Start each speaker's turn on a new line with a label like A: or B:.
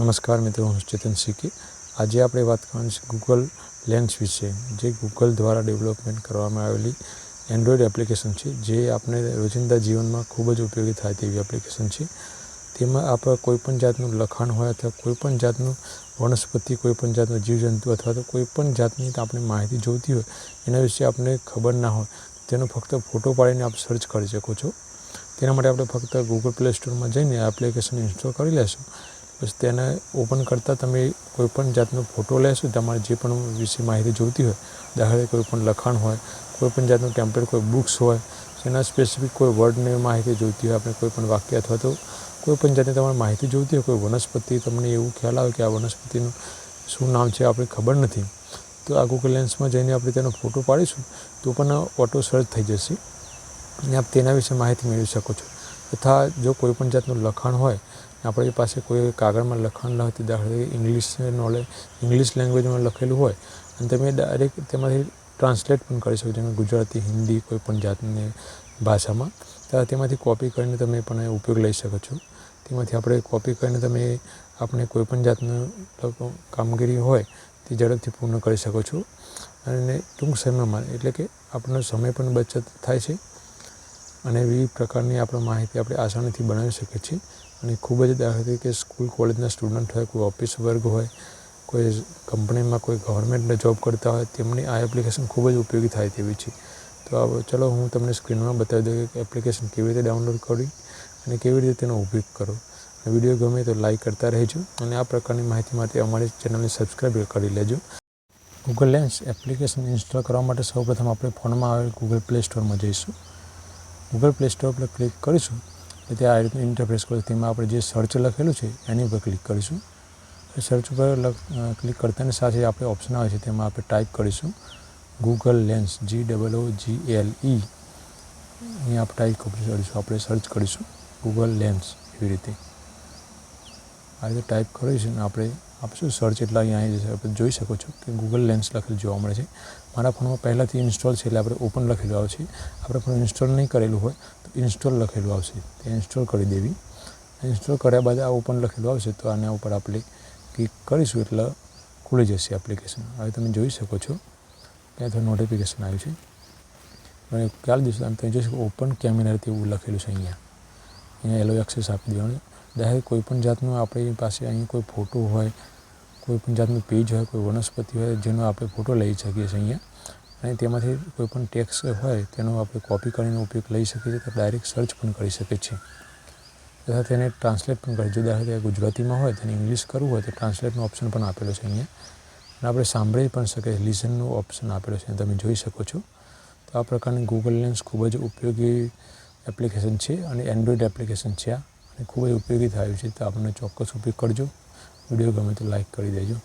A: નમસ્કાર મિત્રો, હું ચેતન સિક્કી। આજે આપણે વાત કરવાની છે ગૂગલ લેન્સ વિશે, જે ગૂગલ દ્વારા ડેવલપમેન્ટ કરવામાં આવેલી એન્ડ્રોઈડ એપ્લિકેશન છે, જે આપણે રોજિંદા જીવનમાં ખૂબ જ ઉપયોગી થાય તેવી એપ્લિકેશન છે। તેમાં આપણે કોઈપણ જાતનું લખાણ હોય અથવા કોઈપણ જાતનું વનસ્પતિ, કોઈપણ જાતનું જીવજંતુ અથવા તો કોઈપણ જાતની આપણે માહિતી જોઈતી હોય એના વિશે આપણે ખબર ના હોય, તેનો ફક્ત ફોટો પાડીને આપ સર્ચ કરી શકો છો। તેના માટે આપણે ફક્ત ગૂગલ પ્લે સ્ટોરમાં જઈને એપ્લિકેશન ઇન્સ્ટોલ કરી લેશું। બસ તેને ઓપન કરતાં તમે કોઈપણ જાતનો ફોટો લેશો, તમારે જે પણ વિશે માહિતી જોઈતી હોય, દાખલા કોઈપણ લખાણ હોય, કોઈપણ જાતનું ટેમ્પલેટ, કોઈ બુક્સ હોય, એના સ્પેસિફિક કોઈ વર્ડની માહિતી જોઈતી હોય, આપણે કોઈપણ વાક્ય અથવા તો કોઈપણ જાતની તમારે માહિતી જોઈતી હોય, કોઈ વનસ્પતિ, તમને એવું ખ્યાલ આવે કે આ વનસ્પતિનું શું નામ છે આપણે ખબર નથી, તો આ ગૂગલ લેન્સમાં જઈને આપણે તેનો ફોટો પાડીશું તો પણ ઓટો સર્ચ થઈ જશે અને આપ તેના વિશે માહિતી મેળવી શકો છો। તથા જો કોઈપણ જાતનું લખાણ હોય, આપણી પાસે કોઈ કાગળમાં લખાણ લખતી, દાખલા ઇંગ્લિશ લેંગ્વેજમાં લખેલું હોય અને તમે ડાયરેક્ટ તેમાંથી ટ્રાન્સલેટ પણ કરી શકો, જેમ ગુજરાતી, હિન્દી, કોઈપણ જાતની ભાષામાં, તો તેમાંથી કોપી કરીને તમે પણ ઉપયોગ લઈ શકો છો। તેમાંથી આપણે કોપી કરીને તમે આપણે કોઈપણ જાતનું કામગીરી હોય તે ઝડપથી પૂર્ણ કરી શકો છો અને ટૂંક સમયમાં, એટલે કે આપણો સમય પણ બચત થાય છે અને વિવિધ પ્રકારની આપણે માહિતી આપણે આસાનીથી બનાવી શકીએ છીએ। અને ખૂબ જ દાખલા તરીકે સ્કૂલ કોલેજના સ્ટુડન્ટ હોય, કોઈ ઓફિસ વર્ગ હોય, કોઈ કંપનીમાં કોઈ ગવર્મેન્ટને જોબ કરતા હોય, તેમની આ એપ્લિકેશન ખૂબ જ ઉપયોગી થાય તેવી છે। તો ચલો હું તમને સ્ક્રીનમાં બતાવી દઉં કે એપ્લિકેશન કેવી રીતે ડાઉનલોડ કરવી અને કેવી રીતે તેનો ઉપયોગ કરો। વિડીયો ગમે તો લાઇક કરતા રહેજો અને આ પ્રકારની માહિતી માટે અમારી ચેનલને સબસ્ક્રાઈબ કરી લેજો। ગૂગલ લેન્સ એપ્લિકેશન ઇન્સ્ટોલ કરવા માટે સૌપ્રથમ આપણે ફોનમાં આવેલ ગૂગલ પ્લે સ્ટોરમાં જઈશું। ગૂગલ પ્લે સ્ટોર પર ક્લિક કરીશું એટલે આ રીતનું ઇન્ટરફેસ ખોલશે। તેમાં આપણે જે સર્ચ લખેલું છે એની ઉપર ક્લિક કરીશું। સર્ચ ઉપર ક્લિક કરતાની સાથે આપણે ઓપ્શન આવે છે, તેમાં આપણે ટાઈપ કરીશું ગૂગલ લેન્સ, GOOGLE, અહીંયા આપણે ટાઈપ કરીશું, આપણે સર્ચ કરીશું ગૂગલ લેન્સ, એવી રીતે આ રીતે ટાઈપ કરીશું અને આપણે આપશું સર્ચ, એટલે અહીંયા આવી જશે। આપણે જોઈ શકો છો કે ગૂગલ લેન્સ લખેલું જોવા મળે છે। મારા ફોનમાં પહેલાંથી ઇન્સ્ટોલ છે એટલે આપણે ઓપન લખેલું આવશે। આપણે ફોન ઇન્સ્ટોલ નહીં કરેલું હોય તો ઇન્સ્ટોલ લખેલું આવશે, તે ઇન્સ્ટોલ કરી દેવી। ઇન્સ્ટોલ કર્યા બાદ આ ઓપન લખેલું આવશે તો આના ઉપર આપણે ક્લિક કરીશું એટલે ખુલી જશે એપ્લિકેશન। હવે તમે જોઈ શકો છો ત્યાં તો નોટિફિકેશન આવ્યું છે અને ખ્યાલ દેશો તમે જોઈ શકો ઓપન કેમેરા તેવું લખેલું છે। અહીંયા એલો એક્સેસ આપી દેવાનું। દાખલા કોઈપણ જાતનું આપણી પાસે અહીં કોઈ ફોટો હોય, કોઈપણ જાતનું પેજ હોય, કોઈ વનસ્પતિ હોય જેનો આપણે ફોટો લઈ શકીએ છીએ અહીંયા, અને તેમાંથી કોઈપણ ટેક્સ્ટ હોય તેનો આપણે કોપી કરીને ઉપયોગ લઈ શકીએ છીએ, તો ડાયરેક્ટ સર્ચ પણ કરી શકીએ છીએ તથા તેને ટ્રાન્સલેટ પણ કરી, જો દાખલા ગુજરાતીમાં હોય તેને ઇંગ્લિશ કરવું હોય તો ટ્રાન્સલેટનો ઓપ્શન પણ આપેલો છે અહીંયા, અને આપણે સાંભળી પણ શકીએ, લિસનનો ઓપ્શન આપેલો છે, તમે જોઈ શકો છો। તો આ પ્રકારની ગૂગલ લેન્સ ખૂબ જ ઉપયોગી એપ્લિકેશન છે અને એન્ડ્રોઈડ એપ્લિકેશન છે આ, અને ખૂબ જ ઉપયોગી થયું છે। તો આપણને ચોક્કસ ઉપયોગ કરજો। વિડીયો ગમે તો લાઇક કરી દેજો।